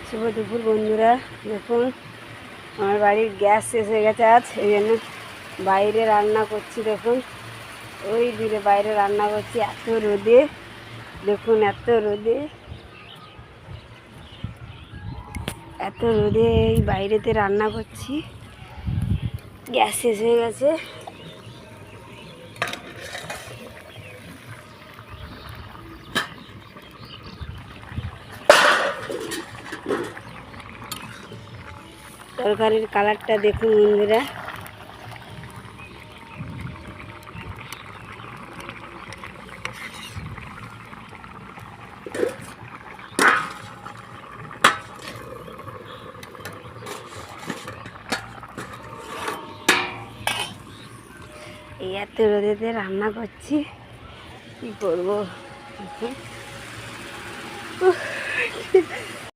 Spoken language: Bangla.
শুভ দুপুর বন্ধুরা। দেখুন আমার বাড়ির গ্যাস শেষ হয়ে গেছে আজ, এই জন্য বাইরে রান্না করছি। দেখুন ওই দিকে বাইরে রান্না করছি, এত রোদে। দেখুন এত রোদে এই বাইরেতে রান্না করছি, গ্যাস শেষ হয়ে গেছে। তরকারির কালারটা দেখুন বন্ধুরা, এই এত রোদেতে রান্না করছি, কি করবো।